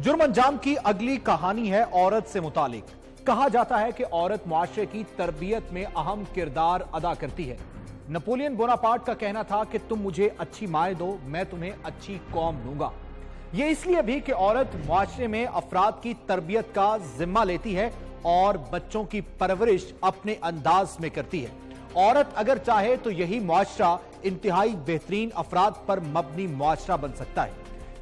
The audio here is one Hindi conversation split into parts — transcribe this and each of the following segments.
जुर्म अंजाम की अगली कहानी है औरत से मुतालिक। कहा जाता है कि औरत मुआशरे की तरबियत में अहम किरदार अदा करती है। नेपोलियन बोनापार्ट का कहना था कि तुम मुझे अच्छी माएँ दो, मैं तुम्हें अच्छी कौम दूंगा। यह इसलिए भी कि औरत मुआशरे में अफराद की तरबियत का जिम्मा लेती है और बच्चों की परवरिश अपने अंदाज में करती है। औरत अगर चाहे तो यही मुआशरा इंतहाई बेहतरीन अफराद पर मबनी मुआशरा बन सकता है,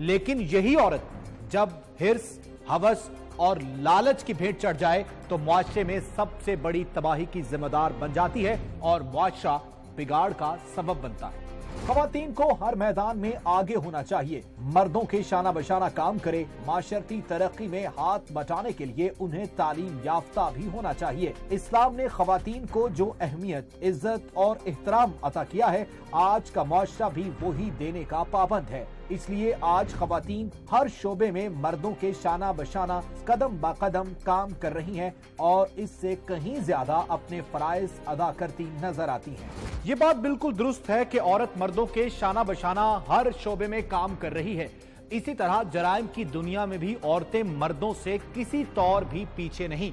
लेकिन यही औरत जब हिर्स, हवस और लालच की भेंट चढ़ जाए तो मुआशरे में सबसे बड़ी तबाही की जिम्मेदार बन जाती है और मुआशरा बिगाड़ का सबब बनता है। खवातीन को हर मैदान में आगे होना चाहिए, मर्दों के शाना बशाना काम करे। माशरती तरक्की में हाथ बटाने के लिए उन्हें तालीम याफ्ता भी होना चाहिए। इस्लाम ने खवातीन को जो अहमियत, इज्जत और एहतराम अता किया है, आज का मुआशरा भी वही देने का पाबंद है। इसलिए आज खवातीन हर शोबे में मर्दों के शाना बशाना कदम ब कदम काम कर रही हैं और इससे कहीं ज्यादा अपने फराइज अदा करती नजर आती हैं। ये बात बिल्कुल दुरुस्त है कि औरत मर्दों के शाना बशाना हर शोबे में काम कर रही है। इसी तरह जराइम की दुनिया में भी औरतें मर्दों से किसी तौर भी पीछे नहीं।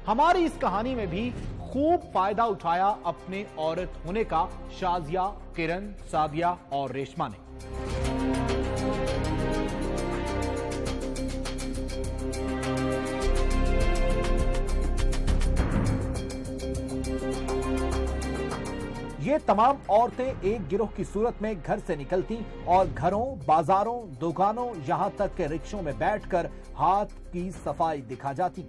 हमारी इस कहानी में भी खूब फायदा उठाया अपने औरत होने का शाजिया, किरण, सादिया और रेशमा ने। ये तमाम औरतें एक गिरोह की सूरत में घर से निकलती और घरों, बाजारों, दुकानों, यहां तक के रिक्शों में बैठकर हाथ की सफाई दिखा जाती।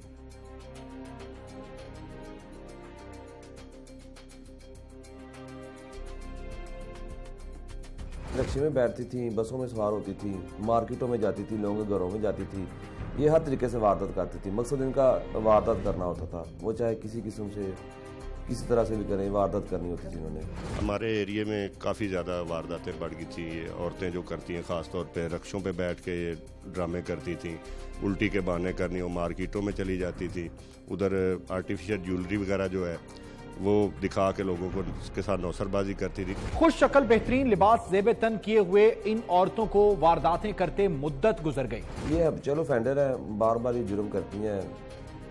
रिक्शे में बैठती थी, बसों में सवार होती थी, मार्केटों में जाती थी, लोगों के घरों में जाती थी। ये हर तरीके से वारदात करती थी। मकसद इनका वारदात करना होता था। वो चाहे किसी किस्म से, किसी तरह से भी करें, वारदात करनी होती थी इन्होंने। हमारे एरिया में काफ़ी ज़्यादा वारदातें बढ़ गई थी। ये औरतें जो करती हैं, ख़ास तौर पे रिक्शों पे बैठ के ये ड्रामे करती थी। उल्टी के बहाने करनी हो, मार्केटों में चली जाती थी। उधर आर्टिफिशियल ज्वेलरी वगैरह जो है वो दिखा के लोगों को उसके साथ नौसरबाजी करती थी। खुश शक्ल, बेहतरीन लिबास ज़ेब तन किए हुए इन औरतों को वारदातें करते मुद्दत गुजर गई। ये अब चलो फेंडर है, बार बार ये जुर्म करती हैं,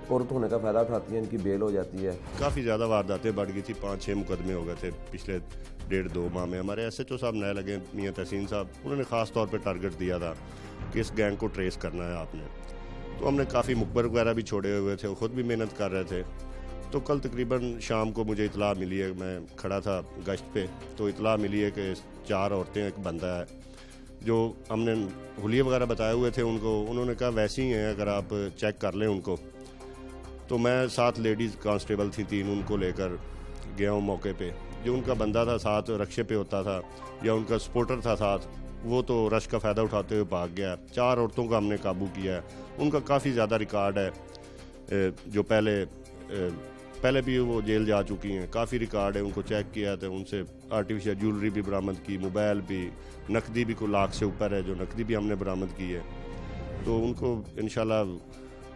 औरत होने का फायदा उठाती हैं, इनकी बेल हो जाती है। काफ़ी ज़्यादा वारदातें बढ़ गई थी। 5-6 मुकदमे हो गए थे पिछले 1.5-2 माह में। हमारे SHO साहब नए लगे, मियां तहसीन साहब, उन्होंने ख़ास तौर पे टारगेट दिया था कि इस गैंग को ट्रेस करना है आपने। तो हमने काफ़ी मुखबर वगैरह भी छोड़े हुए थे, खुद भी मेहनत कर रहे थे। तो कल तकरीबन शाम को मुझे इतला मिली है, मैं खड़ा था गश्त पे, तो इतला मिली है कि 4 औरतें, एक बंदा है, जो हमने हुलिये वगैरह बताए हुए थे उनको। उन्होंने कहा वैसे ही हैं, अगर आप चेक कर लें उनको। तो मैं 7 लेडीज़ कांस्टेबल थी, 3, उनको लेकर गया हूँ मौके पे। जो उनका बंदा था साथ, रक्शे पे होता था या उनका सपोर्टर था साथ, वो तो रश का फ़ायदा उठाते हुए भाग गया। 4 औरतों का हमने काबू किया है। उनका काफ़ी ज़्यादा रिकॉर्ड है, जो पहले भी वो जेल जा चुकी हैं। काफ़ी रिकॉर्ड है, उनको चेक किया था। उनसे आर्टिफिशियल ज्वेलरी भी बरामद की, मोबाइल भी, नकदी भी को लाख से ऊपर है, जो नकदी भी हमने बरामद की है। तो उनको इंशाल्लाह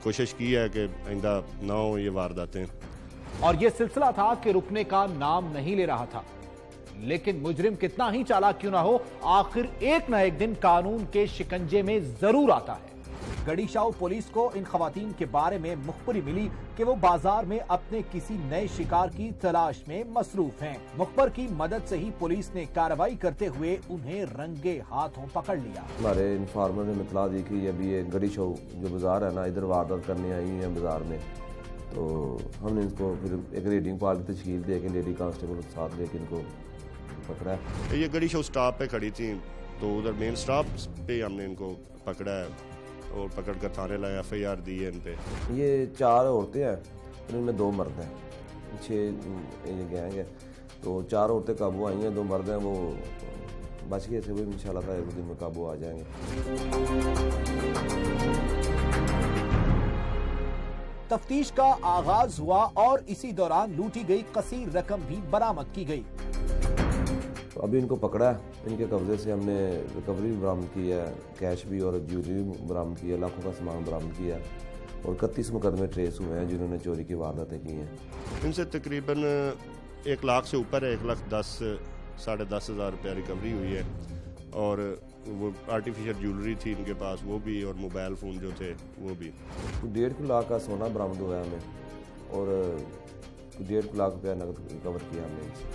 कोशिश की है कि आइंदा ना हो ये वारदातें। और ये सिलसिला था कि रुकने का नाम नहीं ले रहा था। लेकिन मुजरिम कितना ही चालाक क्यों ना हो, आखिर एक न एक दिन कानून के शिकंजे में जरूर आता है। गड़ीशाऊ पुलिस को इन खवातीन के बारे में मुखबरी मिली कि वो बाजार में अपने किसी नए शिकार की तलाश में मसरूफ हैं। मुखबर की मदद से ही पुलिस ने कार्रवाई करते हुए उन्हें रंगे हाथों पकड़ लिया। हमारे इन्फॉर्मर ने इत्तला दी कि अभी ये गड़ीशाऊ जो बाजार है ना, इधर वारदात करने आई है बाजार में। तो हमने इनको फिर एक रेडिंग पार्क की तश्कील दे के लेडी कांस्टेबल के साथ लेके इनको पकड़ा है। ये गड़ीशाऊ स्टॉप पे खड़ी थी, तो उधर मेन स्टॉप पे हमने इनको पकड़ा है और पकड़ कर थाने लाया, FIR दी है इन पे। ये 4 औरतें हैं, इनमें 2 मर्द हैं, 6 ये गैंग है। तो 4 औरतें काबू आई हैं, 2 मर्द हैं, वो बच गए थे। वो इंशाल्लाह ताला एक दिन में काबू आ जाएंगे। तफ्तीश का आगाज हुआ और इसी दौरान लूटी गई कसीर रकम भी बरामद की गई। तो अभी इनको पकड़ा है, इनके कब्जे से हमने रिकवरी भी बरामद की है, कैश भी और ज्वेलरी भी बरामद की है, लाखों का सामान बरामद किया है और 31 मुकदमे ट्रेस हुए हैं जिन्होंने चोरी की वारदातें की हैं। इनसे तकरीबन 1 लाख से ऊपर है, 1,10,000 साढ़े 10,000 रुपया रिकवरी हुई है। और वो आर्टिफिशियल ज्वेलरी थी इनके पास, वो भी, और मोबाइल फ़ोन जो थे वो भी। 1.5 लाख का सोना बरामद हुआ है हमें और 1.5 लाख रुपया नकद रिकवर किया हमने इनसे।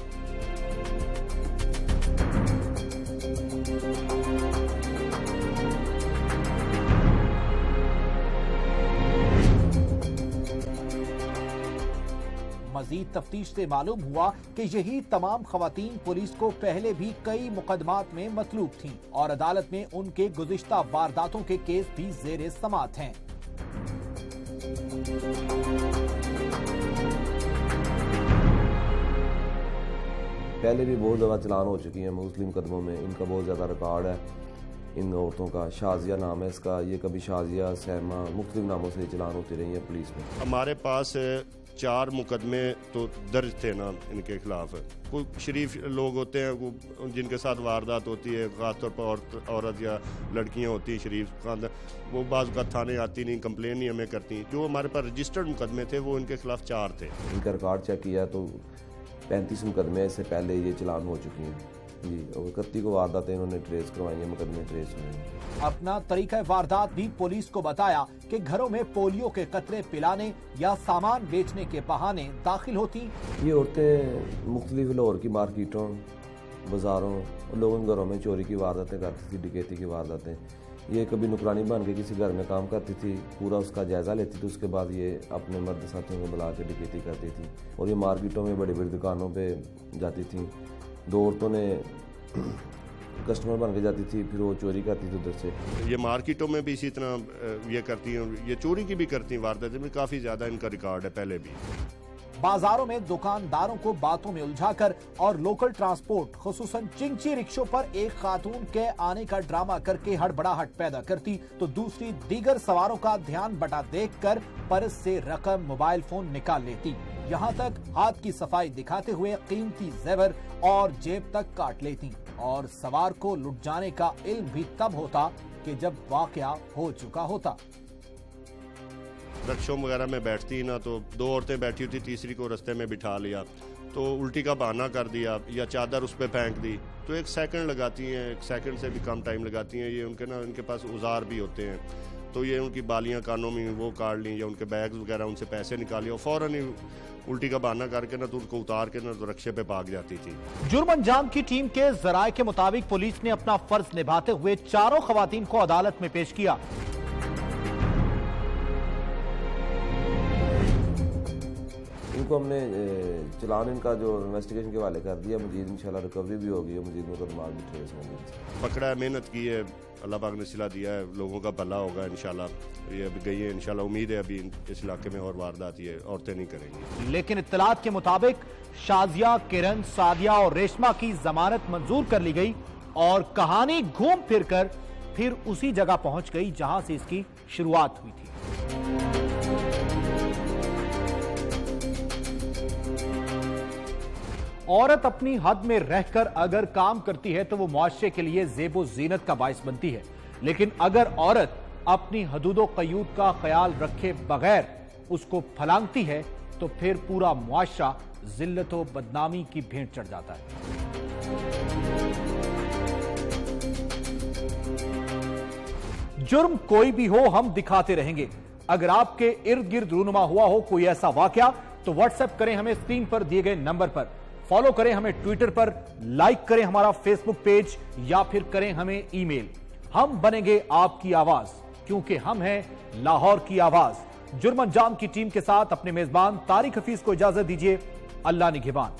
मजीद तफ्तीश से मालूम हुआ कि यही तमाम खवातीन पुलिस को पहले भी कई मुकदमात में मतलूब थीं और अदालत में उनके गुज़िश्ता वारदातों के केस भी ज़ेरे समाअत हैं। पहले भी बहुत ज़्यादा चलान हो चुकी हैं मुस्लिम कदमों में, इनका बहुत ज़्यादा रिकॉर्ड है इन औरतों का। शाजिया नाम है इसका, ये कभी शाजिया, सैमा, मुख्तलिफ नामों से चलान होती रही है पुलिस में। हमारे पास 4 मुकदमे तो दर्ज थे ना इनके खिलाफ। कोई शरीफ लोग होते हैं जिनके साथ वारदात होती है, ख़ासतौर पर औरत या लड़कियां होती हैं शरीफ खानदान, वो बाज़ का थाने आती नहीं, कंप्लेन नहीं हमें करती। जो हमारे पास रजिस्टर्ड मुकदमे थे वो इनके खिलाफ 4 थे। इनका रिकॉर्ड चेक किया तो 35 मुकदमे इससे पहले ये चलान हो चुकी हैं जी, और 31 को वारदातें इन्होंने ट्रेस करवाई हैं, मुकदमे ट्रेस हुए हैं। अपना तरीका वारदात भी पुलिस को बताया कि घरों में पोलियो के कतरे पिलाने या सामान बेचने के बहाने दाखिल होती। ये औरतें मुख्तलिफ लाहौर की मार्केटों, बाज़ारों और लोगों के घरों में चोरी की वारदातें करती थी, डकैती की वारदातें। ये कभी नुकरानी बन के किसी घर में काम करती थी, पूरा उसका जायज़ा लेती थी, उसके बाद ये अपने मर्द साथियों को बुला के डकैती करती थी। और ये मार्केटों में बड़ी बड़ी दुकानों पे जाती थी। 2 औरतों ने कस्टमर बन के जाती थी, फिर वो चोरी करती थी उधर से। ये मार्केटों में भी इसी तरह ये करती हैं, ये चोरी की भी करती हैं वारदातें में, काफ़ी ज़्यादा इनका रिकॉर्ड है पहले भी। बाजारों में दुकानदारों को बातों में उलझाकर और लोकल ट्रांसपोर्ट खुसूसन चिंची रिक्शों पर एक खातून के आने का ड्रामा करके हड़बड़ाहट पैदा करती तो दूसरी दीगर सवारों का ध्यान बटा देखकर पर्स से रकम, मोबाइल फोन निकाल लेती। यहाँ तक हाथ की सफाई दिखाते हुए कीमती जेवर और जेब तक काट लेती और सवार को लुट जाने का इल्म भी तब होता कि जब वाकया हो चुका होता। रिक्शों वगैरह में बैठती ना तो 2 औरतें बैठी होती, तीसरी को रास्ते में बिठा लिया तो उल्टी का बहाना कर दिया या चादर उस पर फेंक दी तो 1 सेकंड लगाती हैं, 1 सेकंड से भी कम टाइम लगाती हैं। ये उनके पास औजार भी होते हैं तो ये उनकी बालियां कानों में वो काट ली या उनके बैग्स वगैरह उनसे पैसे निकाले और फ़ौरन ही उल्टी का बहाना करके ना तो उनको उतार के ना तो रिक्शे पे भाग जाती थी। जुर्म अंजाम की टीम के जराये के मुताबिक पुलिस ने अपना फर्ज निभाते हुए 4 खवातीन को अदालत में पेश किया। इनको हमने चलान इनका जो इन्वेस्टिगेशन के हवाले कर दिया, मजीद इंशाल्लाह रिकवरी भी होगी, मजीद मुकदमा भी ट्रेस होंगे। पकड़ा है, मेहनत की है, अल्लाह पाक ने सिला दिया है, लोगों का भला होगा इंशाल्लाह। ये अभी गई है इंशाल्लाह, उम्मीद है अभी इस इलाके में और वारदात ये औरतें नहीं करेंगी। लेकिन इत्तलात के मुताबिक शाजिया, किरण, सादिया और रेशमा की जमानत मंजूर कर ली गई और कहानी घूम फिर कर फिर उसी जगह पहुंच गई जहां से इसकी शुरुआत हुई थी। औरत अपनी हद में रहकर अगर काम करती है तो वो मुआशरे के लिए ज़ेबो ज़ीनत का बाइस बनती है, लेकिन अगर औरत अपनी हदूदो क़यूद का ख्याल रखे बगैर उसको फलांगती है तो फिर पूरा मुआशरा जिल्लत व बदनामी की भेंट चढ़ जाता है। जुर्म कोई भी हो हम दिखाते रहेंगे। अगर आपके इर्द गिर्द रूनुमा हुआ हो कोई ऐसा वाकया तो व्हाट्सएप करें हमें स्क्रीन पर दिए गए नंबर पर, फॉलो करें हमें ट्विटर पर, लाइक करें हमारा फेसबुक पेज या फिर करें हमें ईमेल। हम बनेंगे आपकी आवाज क्योंकि हम हैं लाहौर की आवाज। जुर्म अंजाम की टीम के साथ अपने मेजबान तारिक हफीज को इजाजत दीजिए। अल्लाह निगहबान।